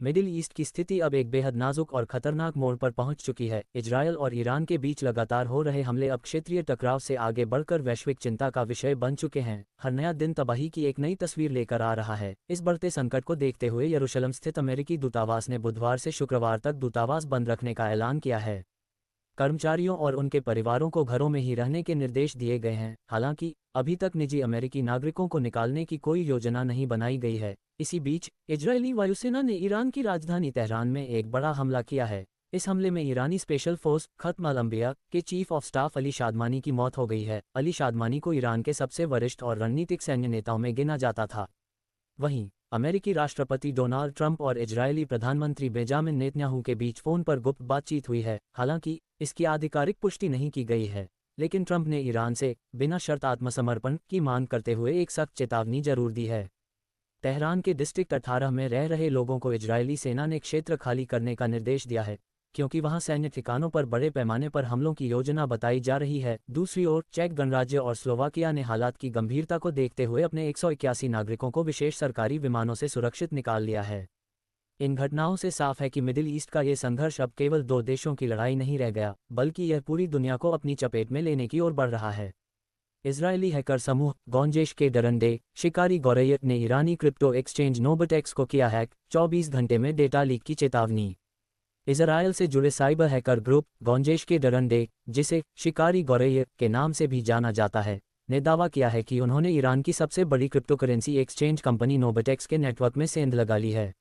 Middle east की स्थिति अब एक बेहद नाजुक और खतरनाक मोड़ पर पहुंच चुकी है। इजरायल और ईरान के बीच लगातार हो रहे हमले अब क्षेत्रीय टकराव से आगे बढ़कर वैश्विक चिंता का विषय बन चुके हैं। हर नया दिन तबाही की एक नई तस्वीर लेकर आ रहा है। इस बढ़ते संकट को देखते हुए यरूशलेम स्थित अमेरिकी दूतावास ने बुधवार से शुक्रवार तक दूतावास बंद रखने का ऐलान किया है। कर्मचारियों और उनके परिवारों को घरों में ही रहने के निर्देश दिए गए हैं। हालांकि अभी तक निजी अमेरिकी नागरिकों को निकालने की कोई योजना नहीं बनाई गई है। इसी बीच इजरायली वायुसेना ने ईरान की राजधानी तेहरान में एक बड़ा हमला किया है। इस हमले में ईरानी स्पेशल फोर्स खत्म अल-अंबिया के चीफ ऑफ स्टाफ अली शादमानी की मौत हो गई है। अली शादमानी को ईरान के सबसे वरिष्ठ और रणनीतिक सैन्य नेताओं में गिना जाता था। वहीं अमेरिकी राष्ट्रपति डोनाल्ड ट्रंप और इजरायली प्रधानमंत्री बेंजामिन नेतन्याहू के बीच फोन पर गुप्त बातचीत हुई है। हालांकि इसकी आधिकारिक पुष्टि नहीं की गई है, लेकिन ट्रंप ने ईरान से बिना शर्त आत्मसमर्पण की मांग करते हुए एक सख्त चेतावनी जरूर दी है। तेहरान के डिस्ट्रिक्ट 18 में रह रहे लोगों को इजरायली सेना ने क्षेत्र खाली करने का निर्देश दिया है, क्योंकि वहां सैन्य ठिकानों पर बड़े पैमाने पर हमलों की योजना बताई जा रही है। दूसरी ओर चेक गणराज्य और स्लोवाकिया ने हालात की गंभीरता को देखते हुए अपने 181 नागरिकों को विशेष सरकारी विमानों से सुरक्षित निकाल लिया है। इन घटनाओं से साफ है कि मिडिल ईस्ट का ये संघर्ष अब केवल दो देशों की लड़ाई नहीं रह गया, बल्कि यह पूरी दुनिया को अपनी चपेट में लेने की ओर बढ़ रहा है। इजरायली हैकर समूह गॉन्जेश के डरंडे शिकारी गौरैयत ने ईरानी क्रिप्टो एक्सचेंज नोबटेक्स को किया हैक, 24 घंटे में डेटा लीक की चेतावनी। इजरायल से जुड़े साइबर हैकर ग्रुप गॉन्जेश के डरंडे, जिसे शिकारी गौरैयत के नाम से भी जाना जाता है, ने दावा किया है कि उन्होंने ईरान की सबसे बड़ी क्रिप्टोकरेंसी एक्सचेंज कंपनी नोबटेक्स के नेटवर्क में सेंध लगा ली है।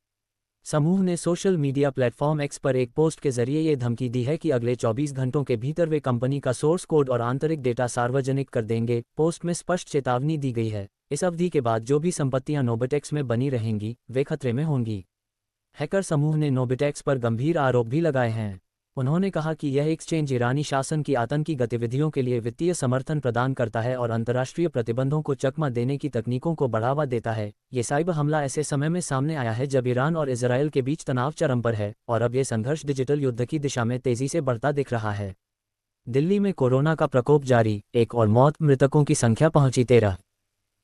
समूह ने सोशल मीडिया प्लेटफॉर्म एक्स पर एक पोस्ट के जरिए ये धमकी दी है कि अगले 24 घंटों के भीतर वे कंपनी का सोर्स कोड और आंतरिक डेटा सार्वजनिक कर देंगे। पोस्ट में स्पष्ट चेतावनी दी गई है, इस अवधि के बाद जो भी संपत्तियां नोबटेक्स में बनी रहेंगी वे खतरे में होंगी। हैकर समूह ने नोबटेक्स पर गंभीर आरोप भी लगाए हैं। उन्होंने कहा कि यह एक्सचेंज ईरानी शासन की आतंकी गतिविधियों के लिए वित्तीय समर्थन प्रदान करता है और अंतर्राष्ट्रीय प्रतिबंधों को चकमा देने की तकनीकों को बढ़ावा देता है। ये साइबर हमला ऐसे समय में सामने आया है जब ईरान और इजरायल के बीच तनाव चरम पर है और अब ये संघर्ष डिजिटल युद्ध की दिशा में तेजी से बढ़ता दिख रहा है। दिल्ली में कोरोना का प्रकोप जारी, एक और मौत, मृतकों की संख्या पहुंची 13।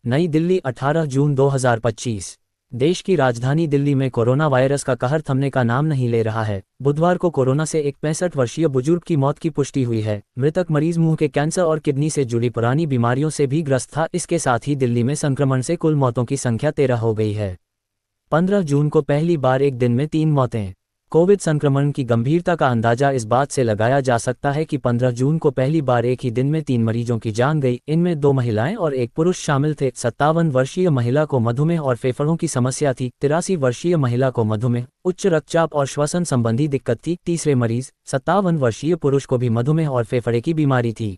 नई दिल्ली 18 जून 2025। देश की राजधानी दिल्ली में कोरोना वायरस का कहर थमने का नाम नहीं ले रहा है। बुधवार को कोरोना से एक 65 वर्षीय बुजुर्ग की मौत की पुष्टि हुई है। मृतक मरीज मुंह के कैंसर और किडनी से जुड़ी पुरानी बीमारियों से भी ग्रस्त था। इसके साथ ही दिल्ली में संक्रमण से कुल मौतों की संख्या 13 हो गई है। 15 जून को पहली बार एक दिन में 3 मौतें। कोविड संक्रमण की गंभीरता का अंदाजा इस बात से लगाया जा सकता है कि 15 जून को पहली बार एक ही दिन में 3 मरीजों की जान गई। इनमें 2 महिलाएं और एक पुरुष शामिल थे। 57 वर्षीय महिला को मधुमेह और फेफड़ों की समस्या थी। 83 वर्षीय महिला को मधुमेह, उच्च रक्तचाप और श्वसन संबंधी दिक्कत थी। तीसरे मरीज 57 वर्षीय पुरुष को भी मधुमेह और फेफड़े की बीमारी थी।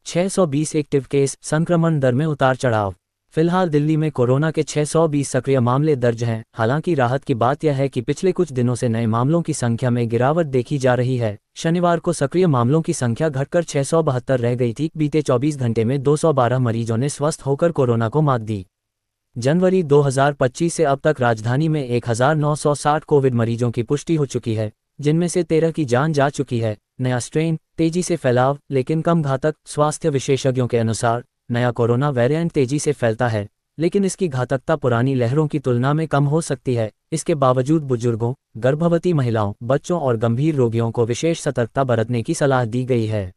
620 एक्टिव केस, संक्रमण दर में उतार चढ़ाव। फिलहाल दिल्ली में कोरोना के 620 सक्रिय मामले दर्ज हैं। हालांकि राहत की बात यह है कि पिछले कुछ दिनों से नए मामलों की संख्या में गिरावट देखी जा रही है। शनिवार को सक्रिय मामलों की संख्या घटकर 672 रह गई थी। बीते 24 घंटे में 212 मरीजों ने स्वस्थ होकर कोरोना को मात दी। जनवरी 2025 से अब तक राजधानी में 1960 कोविड मरीजों की पुष्टि हो चुकी है, जिनमें से 13 की जान जा चुकी है। नया स्ट्रेन, तेजी से फैलाव लेकिन कम घातक। स्वास्थ्य विशेषज्ञों के अनुसार नया कोरोना वेरिएंट तेजी से फैलता है, लेकिन इसकी घातकता पुरानी लहरों की तुलना में कम हो सकती है। इसके बावजूद बुजुर्गों, गर्भवती महिलाओं, बच्चों और गंभीर रोगियों को विशेष सतर्कता बरतने की सलाह दी गई है।